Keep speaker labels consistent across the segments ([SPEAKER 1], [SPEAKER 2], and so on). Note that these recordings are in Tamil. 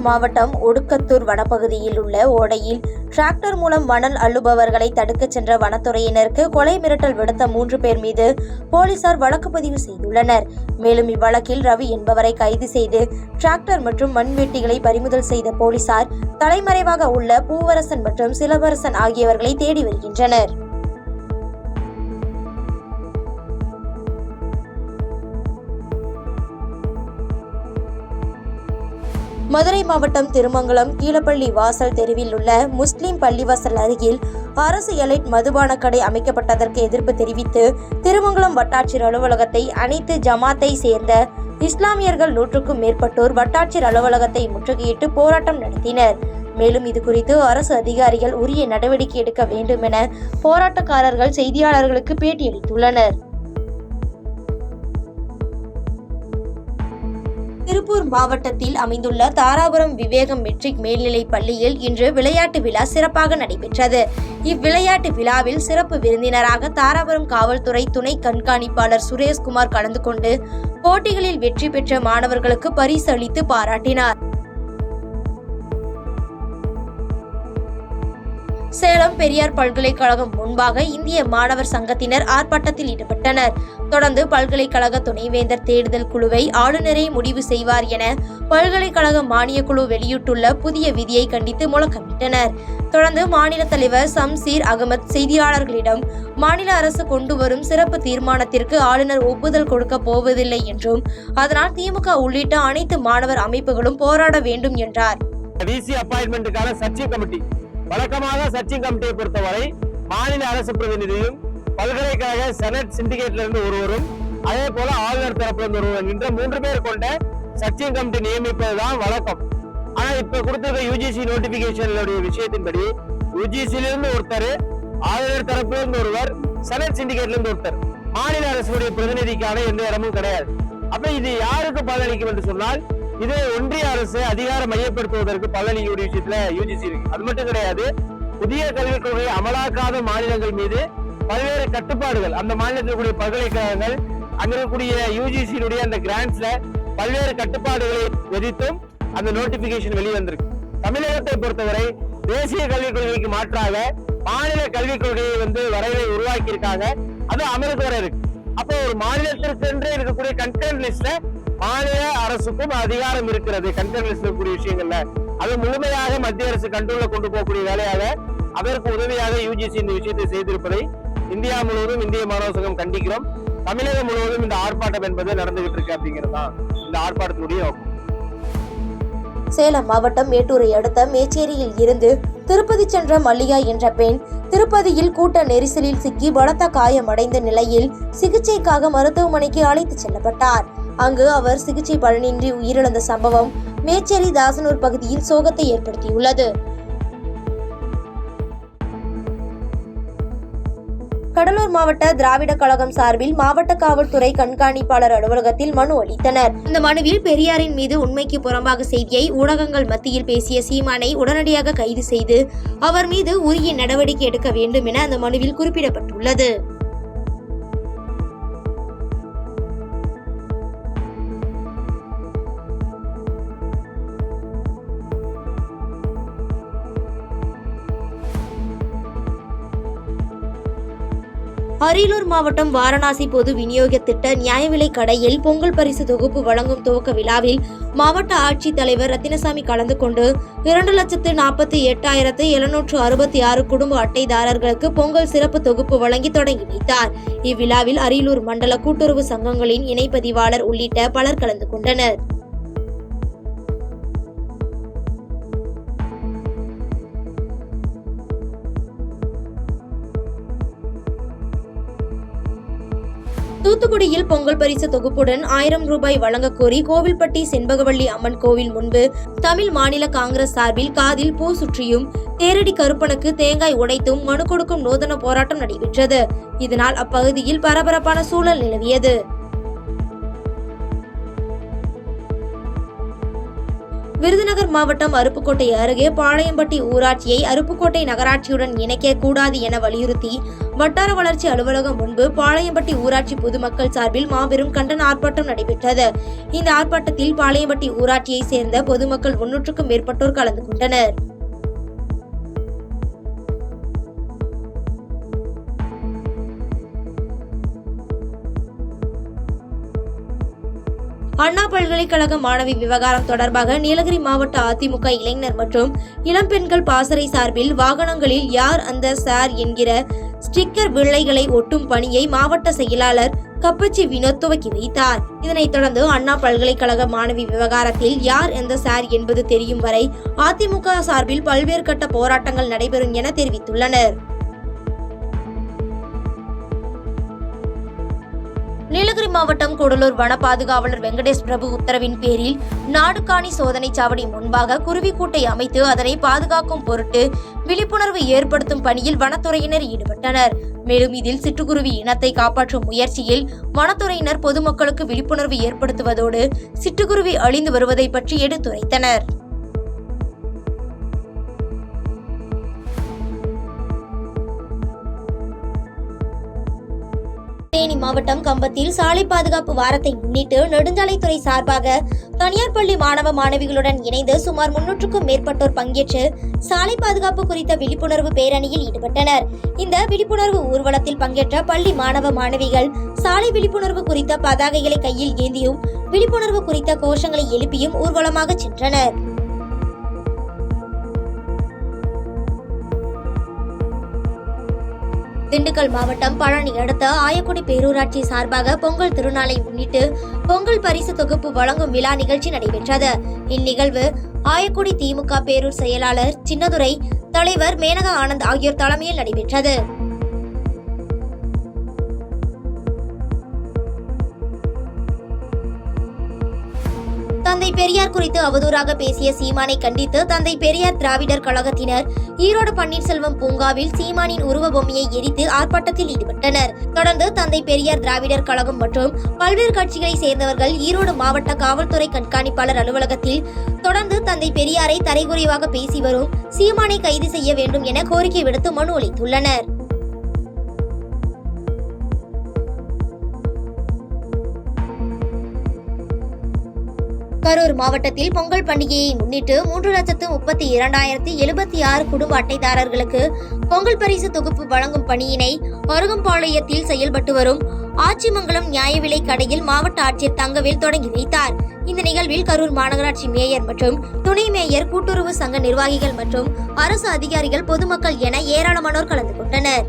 [SPEAKER 1] மாவட்டம் ஒடுக்கத்தூர் வனப்பகுதியில் உள்ள ஓடையில் டிராக்டர் மூலம் மணல் அள்ளுபவர்களை தடுக்கச் சென்ற வனத்துறையினருக்கு கொலை மிரட்டல் விடுத்த 3 பேர் மீது போலீசார் வழக்கு பதிவு செய்துள்ளனர். மேலும் இவ்வழக்கில் ரவி என்பவரை கைது செய்து டிராக்டர் மற்றும் மண்வெட்டிகளை பறிமுதல் செய்த போலீசார் தலைமறைவாக உள்ள பூவரசன் மற்றும் சிலம்பரசன் ஆகியவர்களை தேடி வருகின்றனர். மதுரை மாவட்டம் திருமங்கலம் கீழப்பள்ளி வாசல் தெருவில் உள்ள முஸ்லிம் பள்ளிவாசல் அருகில் அரசு எலைட் மதுபான கடை அமைக்கப்பட்டதற்கு எதிர்ப்பு தெரிவித்து திருமங்கலம் வட்டாட்சியர் அலுவலகத்தை அனைத்து ஜமாத்தை சேர்ந்த இஸ்லாமியர்கள் 100க்கும் மேற்பட்டோர் வட்டாட்சியர் அலுவலகத்தை முற்றுகையிட்டு போராட்டம் நடத்தினர். மேலும் இதுகுறித்து அரசு அதிகாரிகள் உரிய நடவடிக்கை எடுக்க வேண்டும் என போராட்டக்காரர்கள் செய்தியாளர்களுக்கு பேட்டியளித்துள்ளனர். திருப்பூர் மாவட்டத்தில் அமைந்துள்ள தாராபுரம் விவேகம் மெட்ரிக் மேல்நிலைப் பள்ளியில் இன்று விளையாட்டு விழா சிறப்பாக நடைபெற்றது. இவ்விளையாட்டு விழாவில் சிறப்பு விருந்தினராக தாராபுரம் காவல்துறை துணை கண்காணிப்பாளர் சுரேஷ்குமார் கலந்து கொண்டு போட்டிகளில் வெற்றி பெற்ற மாணவர்களுக்கு பரிசு அளித்து பாராட்டினார். சேலம் பெரியார் பல்கலைக்கழகம் முன்பாக இந்திய மாணவர் சங்கத்தினர் ஆர்ப்பாட்டத்தில் ஈடுபட்டனர். தொடர்ந்து பல்கலைக்கழக துணைவேந்தர் தேடுதல் குழுவை ஆளுநரே முடிவு செய்வார் என பல்கலைக்கழக மானியக்குழு வெளியிட்டுள்ள புதிய விதியை கண்டித்து முழக்கமிட்டனர். தொடர்ந்து மாநில தலைவர் சம்சீர் அகமது செய்தியாளர்களிடம் மாநில அரசு கொண்டு வரும் சிறப்பு தீர்மானத்திற்கு ஆளுநர் ஒப்புதல் கொடுக்க போவதில்லை என்றும் அதனால் திமுக உள்ளிட்ட அனைத்து மாணவர் அமைப்புகளும் போராட வேண்டும் என்றார்.
[SPEAKER 2] வழக்கமாக சர்ச்சிங் கமிட்டியை பொறுத்தவரை மாநில அரசு பிரதிநிதியும் பல்கலைக்கழக செனட் சிண்டிகேட்ல இருந்து ஒருவரும் அதே போல ஆளுநர் தரப்பிலிருந்து ஒருவர் என்ற 3 பேர் கொண்ட சர்ச்சிங் கமிட்டி நியமிப்பதுதான் வழக்கம். ஆனா இப்ப கொடுத்திருக்க யூஜிசி நோட்டிபிகேஷனுடைய விஷயத்தின்படி யூஜிசியிலிருந்து ஒருத்தர், ஆளுநர் தரப்பிலிருந்து ஒருவர், செனட் சிண்டிகேட்ல இருந்து ஒருத்தர், மாநில அரசுடைய பிரதிநிதிக்கான எந்த இடமும் கிடையாது. அப்ப இது யாருக்கு பலனளிக்கும் என்று சொன்னால் இது ஒன்றிய அரசு அதிகாரம் மையப்படுத்துவதற்கு பலனளிக்கக்கூடிய விஷயத்துல யூஜிசி இருக்கு. அது மட்டும் கிடையாது, புதிய கல்விக் கொள்கையை அமலாக்காத மாநிலங்கள் மீது பல்வேறு கட்டுப்பாடுகள், அந்த மாநிலத்தில் கூடிய பல்கலைக்கழகங்கள் அங்க இருக்கக்கூடிய யூஜிசியினுடைய அந்த கிராண்ட்ஸ்ல பல்வேறு கட்டுப்பாடுகளை விதித்தும் அந்த நோட்டிபிகேஷன் வெளிவந்திருக்கு. தமிழகத்தை பொறுத்தவரை தேசிய கல்விக் கொள்கைக்கு மாற்றாக மாநில கல்விக் கொள்கையை வரைவை உருவாக்கி இருக்காங்க. அது அமலுக்கு வர இருக்கு. அப்போ ஒரு மாநிலத்திற்கு இருக்கக்கூடிய கண்டென்ட் லிஸ்ட்ல மாநில அரசுக்கும் அதிகாரம் இருக்கிறது. கண்டென்ட் லிஸ்ட்ல இருக்கக்கூடிய விஷயங்கள்ல அது முழுமையாக மத்திய அரசு கண்ட்ரோல்ல கொண்டு போகக்கூடிய வேலையாக அதற்கு உதவியாக யூஜிசி இந்த விஷயத்தை செய்திருப்பதை இந்தியா முழுவதும் இந்திய மாணவர் சங்கம் கண்டிக்கிறோம். தமிழகம் முழுவதும் இந்த ஆர்ப்பாட்டம் என்பது நடந்துகிட்டு இருக்கு அப்படிங்கிறது தான் இந்த ஆர்ப்பாட்டத்தினுடைய நோக்கம்.
[SPEAKER 1] சேலம் மாவட்டம் மேட்டூரை அடுத்த மேச்சேரியில் இருந்து திருப்பதி சென்ற மல்லிகா என்ற பெண் திருப்பதியில் கூட்ட நெரிசலில் சிக்கி பலத்த காயமடைந்த நிலையில் சிகிச்சைக்காக மருத்துவமனைக்கு அழைத்து செல்லப்பட்டார். அங்கு அவர் சிகிச்சை பலனின்றி உயிரிழந்த சம்பவம் மேச்சேரி தாசனூர் பகுதியில் சோகத்தை ஏற்படுத்தியுள்ளது. கடலூர் மாவட்ட திராவிட கழகம் சார்பில் மாவட்ட காவல்துறை கண்காணிப்பாளர் அலுவலகத்தில் மனு அளித்தனர். இந்த மனுவில் பெரியாரின் மீது உண்மைக்கு புறம்பாக செய்தியை ஊடகங்கள் மத்தியில் பேசிய சீமானை உடனடியாக கைது செய்து அவர் மீது உரிய நடவடிக்கை எடுக்க வேண்டும் என அந்த மனுவில் குறிப்பிடப்பட்டுள்ளது. அரியலூர் மாவட்டம் வாரணாசி பொது விநியோக திட்ட நியாய விலை கடையில் பொங்கல் பரிசு தொகுப்பு வழங்கும் துவக்க விழாவில் மாவட்ட ஆட்சித் தலைவர் ரத்தினசாமி கலந்து கொண்டு 2,48,766 குடும்ப அட்டைதாரர்களுக்கு பொங்கல் சிறப்பு தொகுப்பு வழங்கி தொடங்கி வைத்தார். இவ்விழாவில் அரியலூர் மண்டல கூட்டுறவு சங்கங்களின் இணைப்பதிவாளர் உள்ளிட்ட பலர் கலந்து கொண்டனர். தூத்துக்குடியில் பொங்கல் பரிசு தொகுப்புடன் 1000 ரூபாய் வழங்க கோரி கோவில்பட்டி செண்பகவல்லி அம்மன் கோவில் முன்பு தமிழ் மாநில காங்கிரஸ் சார்பில் காதில் பூ சுற்றியும் தேரடி கருப்பனுக்கு தேங்காய் உடைத்தும் மனு கொடுக்கும் நூதன போராட்டம் நடைபெற்றது. இதனால் அப்பகுதியில் பரபரப்பான சூழல் நிலவியது. விருதுநகர் மாவட்டம் அருப்புக்கோட்டை அருகே பாளையம்பட்டி ஊராட்சியை அருப்புக்கோட்டை நகராட்சியுடன் இணைக்க கூடாது என வலியுறுத்தி வட்டார வளர்ச்சி அலுவலகம் முன்பு பாளையம்பட்டி ஊராட்சி பொதுமக்கள் சார்பில் மாபெரும் கண்டன ஆர்ப்பாட்டம் நடைபெற்றது. இந்த ஆர்ப்பாட்டத்தில் பாளையம்பட்டி ஊராட்சியை சேர்ந்த பொதுமக்கள் 300க்கும் மேற்பட்டோர் கலந்து கொண்டனர். அண்ணா பல்கலைக்கழக மாணவி விவகாரம் தொடர்பாக நீலகிரி மாவட்ட அதிமுக இளைஞர் மற்றும் இளம்பெண்கள் பாசறை சார்பில் வாகனங்களில் யார் அந்த சார் என்கிற ஸ்டிக்கர் வில்லைகளை ஒட்டும் பணியை மாவட்ட செயலாளர் கப்பச்சி வினோத் துவக்கி வைத்தார். இதனைத் தொடர்ந்து அண்ணா பல்கலைக்கழக மாணவி விவகாரத்தில் யார் எந்த சார் என்பது தெரியும் வரை அதிமுக சார்பில் பல்வேறு கட்ட போராட்டங்கள் நடைபெறும் என தெரிவித்துள்ளனர். நீலகிரி மாவட்டம் கூடலூர் வன பாதுகாவலர் வெங்கடேஷ் பிரபு உத்தரவின் பேரில் நாடுகாணி சோதனை சாவடி முன்பாக குருவிக்கூட்டை அமைத்து அதனை பாதுகாக்கும் பொருட்டு விழிப்புணர்வு ஏற்படுத்தும் பணியில் வனத்துறையினர் ஈடுபட்டனர். மேலும் இதில் சிட்டுக்குருவி இனத்தை காப்பாற்றும் முயற்சியில் வனத்துறையினர் பொதுமக்களுக்கு விழிப்புணர்வு ஏற்படுத்துவதோடு சிட்டுக்குருவி அழிந்து வருவதை பற்றி எடுத்துரைத்தனர். தேனி மாவட்டம் கம்பத்தில் சாலை பாதுகாப்பு வாரத்தை முன்னிட்டு நெடுஞ்சாலைத்துறை சார்பாக தனியார் பள்ளி மாணவ மாணவிகளுடன் இணைந்து சுமார் 300க்கும் மேற்பட்டோர் பங்கேற்று சாலை பாதுகாப்பு குறித்த விழிப்புணர்வு பேரணியில் ஈடுபட்டனர். இந்த விழிப்புணர்வு ஊர்வலத்தில் பங்கேற்ற பள்ளி மாணவ மாணவிகள் சாலை விழிப்புணர்வு குறித்த பதாகைகளை கையில் ஏந்தியும் விழிப்புணர்வு குறித்த கோஷங்களை எழுப்பியும் ஊர்வலமாக சென்றனர். திண்டுக்கல் மாவட்டம் பழனி அடுத்த ஆயக்குடி பேரூராட்சி சார்பாக பொங்கல் திருநாளை முன்னிட்டு பொங்கல் பரிசு தொகுப்பு வழங்கும் விழா நிகழ்ச்சி நடைபெற்றது. இந்நிகழ்வு ஆயக்குடி திமுக பேரூர் செயலாளர் சின்னதுரை, தலைவர் மேனகா ஆனந்த் ஆகியோர் தலைமையில் நடைபெற்றது. தந்தை பெரியார் குறித்து அவதூறாக பேசிய சீமானை கண்டித்து தந்தை பெரியார் திராவிடர் கழகத்தினர் ஈரோடு பன்னீர்செல்வம் பூங்காவில் சீமானின் உருவ பொம்மையை எரித்து ஆர்ப்பாட்டத்தில் ஈடுபட்டனர். தொடர்ந்து தந்தை பெரியார் திராவிடர் கழகம் மற்றும் பல்வேறு கட்சிகளை சேர்ந்தவர்கள் ஈரோடு மாவட்ட காவல்துறை கண்காணிப்பாளர் அலுவலகத்தில் தொடர்ந்து தந்தை பெரியாரை தரைகுறைவாக பேசி வரும் சீமானை கைது செய்ய வேண்டும் என கோரிக்கை விடுத்து மனு அளித்துள்ளனர். கரூர் மாவட்டத்தில் பொங்கல் பண்டிகையை முன்னிட்டு 3,32,076 குடும்ப அட்டைதாரர்களுக்கு பொங்கல் பரிசு தொகுப்பு வழங்கும் பணியினை அருகம்பாளையத்தில் செயல்பட்டு வரும் ஆச்சிமங்கலம் நியாய விலை கடையில் மாவட்ட ஆட்சியர் தங்கவேல் தொடங்கி வைத்தார். இந்த நிகழ்வில் கரூர் மாநகராட்சி மேயர் மற்றும் துணை மேயர், கூட்டுறவு சங்க நிர்வாகிகள் மற்றும் அரசு அதிகாரிகள், பொதுமக்கள் என ஏராளமானோர் கலந்து கொண்டனர்.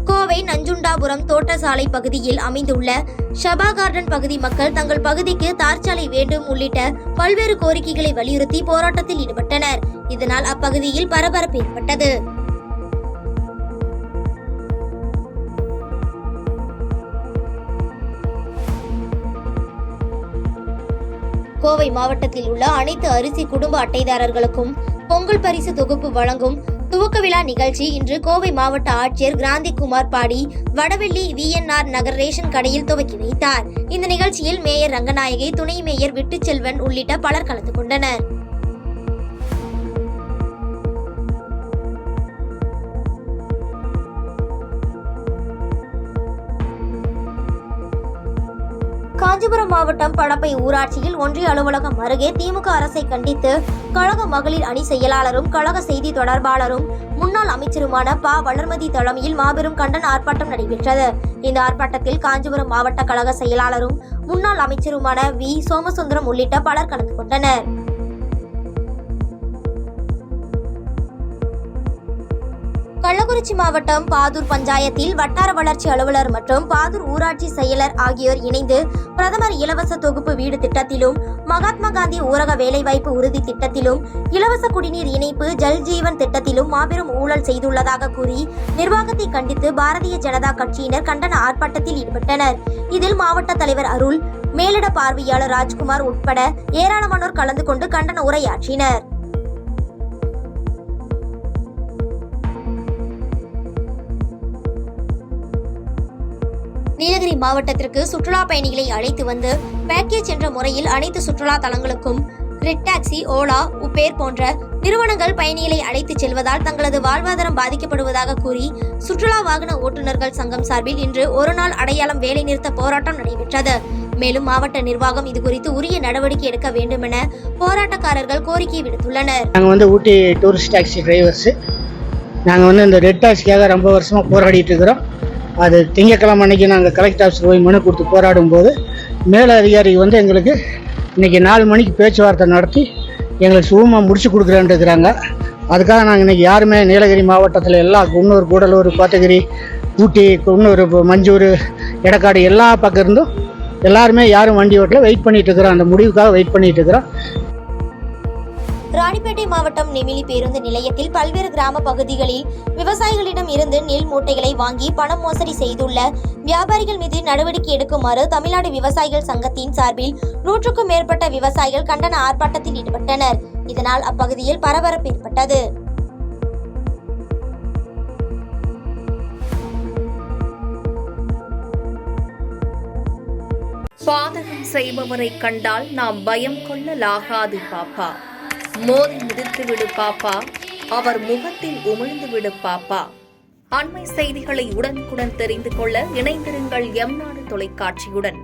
[SPEAKER 1] கோவை நஞ்சுண்டாபுரம் தோட்டசாலை பகுதியில் அமைந்துள்ள ஷபா கார்டன் பகுதி மக்கள் தங்கள் பகுதிக்கு தார்ச்சாலை வேண்டும் உள்ளிட்ட பல்வேறு கோரிக்கைகளை வலியுறுத்தி போராட்டத்தில் ஈடுபட்டனர். இதனால் அப்பகுதியில் பரபரப்பு ஏற்பட்டது. கோவை மாவட்டத்தில் உள்ள அனைத்து அரிசி குடும்ப அட்டைதாரர்களுக்கும் பொங்கல் பரிசு தொகுப்பு வழங்கும் துவக்க விழா நிகழ்ச்சி இன்று கோவை மாவட்ட ஆட்சியர் கிராந்திகுமார் பாடி வடவெள்ளி VNR நகர் ரேஷன் கடையில் துவக்கி வைத்தார். இந்த நிகழ்ச்சியில் மேயர் ரங்கநாயகி, துணை மேயர் விட்டுச்செல்வன் உள்ளிட்ட பலர் கலந்து கொண்டனர். காஞ்சிபுரம் மாவட்டம் படப்பை ஊராட்சியில் ஒன்றிய அலுவலகம் அருகே திமுக அரசை கண்டித்து கழக மகளிர் அணி செயலாளரும் கழக செய்தி தொடர்பாளரும் முன்னாள் அமைச்சருமான ப. வளர்மதி தலைமையில் மாபெரும் கண்டன ஆர்ப்பாட்டம் நடைபெற்றது. இந்த ஆர்ப்பாட்டத்தில் காஞ்சிபுரம் மாவட்ட கழக செயலாளரும் முன்னாள் அமைச்சருமான வி. சோமசுந்தரம் உள்ளிட்ட பலர் கலந்து கொண்டனர். கள்ளக்குறிச்சி மாவட்டம் பாதூர் பஞ்சாயத்தில் வட்டார வளர்ச்சி அலுவலர் மற்றும் பாதூர் ஊராட்சி செயலர் ஆகியோர் இணைந்து பிரதமர் இலவச தொகுப்பு வீடு திட்டத்திலும், மகாத்மா காந்தி ஊரக வேலைவாய்ப்பு உறுதி திட்டத்திலும், இலவச குடிநீர் இணைப்பு ஜல் ஜீவன் திட்டத்திலும் மாபெரும் ஊழல் செய்துள்ளதாக கூறி நிர்வாகத்தை கண்டித்து பாரதிய ஜனதா கட்சியினர் கண்டன ஆர்ப்பாட்டத்தில் ஈடுபட்டனர். இதில் மாவட்ட தலைவர் அருள், மேலிட பார்வையாளர் ராஜ்குமார் உட்பட ஏராளமானோர் கலந்து கொண்டு கண்டன உரையாற்றினர். நீலகிரி மாவட்டத்திற்கு சுற்றுலா பயணிகளை அழைத்து வந்து பேக்கேஜ் என்ற முறையில் அனைத்து சுற்றுலா தலங்களுக்கும் ரெட் டாக்ஸி, ஓலா, உபேர் போன்ற நிறுவனங்கள் பயணிகளை அழைத்துச் செல்வதால் தங்களது வாழ்வாதாரம் பாதிக்கப்படுவதாக கூறி சுற்றுலா வாகன ஓட்டுநர்கள் சங்கம் சார்பில் இன்று ஒருநாள் அடையாளம் வேலைநிறுத்த போராட்டம் நடைபெற்றது. மேலும் மாவட்ட நிர்வாகம் இதுகுறித்து உரிய நடவடிக்கை எடுக்க வேண்டும் என போராட்டக்காரர்கள் கோரிக்கை விடுத்துள்ளனர்.
[SPEAKER 3] நாங்கள் ஊட்டி டூரிஸ்ட் டாக்ஸி டிரைவர்ஸு நாங்கள் இந்த ரெட் டாக்ஸிக்காக ரொம்ப வருஷமாக போராடிட்டு இருக்கிறோம். அது திங்கட்கிழமை அன்றைக்கி நாங்கள் கலெக்டர் ஆஃபீஸில் போய் மனு கொடுத்து போராடும் போது மேல அதிகாரி எங்களுக்கு இன்றைக்கி 4 மணிக்கு பேச்சுவார்த்தை நடத்தி எங்களுக்கு சுகமாக முடிச்சு கொடுக்குறேன்ருக்குறாங்க. அதுக்காக நாங்கள் இன்றைக்கி யாருமே நீலகிரி மாவட்டத்தில் எல்லா குன்னூர், கூடலூர், கோத்தகிரி, ஊட்டி, குன்னூர், மஞ்சூர், எடக்காடு எல்லா பக்கம் இருந்தும் எல்லாருமே யாரும் வண்டி ஓட்டல வெயிட் பண்ணிட்டு இருக்கிறோம். அந்த முடிவுக்காக வெயிட் பண்ணிட்டு இருக்கிறோம்.
[SPEAKER 1] ராணிப்பேட்டை மாவட்டம் நெமிலி பேருந்து நிலையத்தில் பல்வேறு கிராம பகுதிகளில் விவசாயிகளிடம் இருந்து நெல் மூட்டைகளை வாங்கி பணம் மோசடி செய்துள்ள வியாபாரிகள் மீது நடவடிக்கை எடுக்குமாறு தமிழ்நாடு விவசாயிகள் சங்கத்தின் சார்பில் 100க்கும் மேற்பட்ட விவசாயிகள் கண்டன ஆர்ப்பாட்டத்தில் ஈடுபட்டனர். இதனால் அப்பகுதியில் பரபரப்பு ஏற்பட்டது.
[SPEAKER 4] பாதகம் செய்பவரை கண்டால் நாம் பயம் கொள்ளலாகாது பாப்பா. மோதி மிதித்து விடு பாப்பா, அவர் முகத்தில் உமிழ்ந்து விடு பாப்பா. அண்மை செய்திகளை உடனுக்குடன் தெரிந்து கொள்ள இணைந்திருங்கள் எம் நாடு தொலைக்காட்சியுடன்.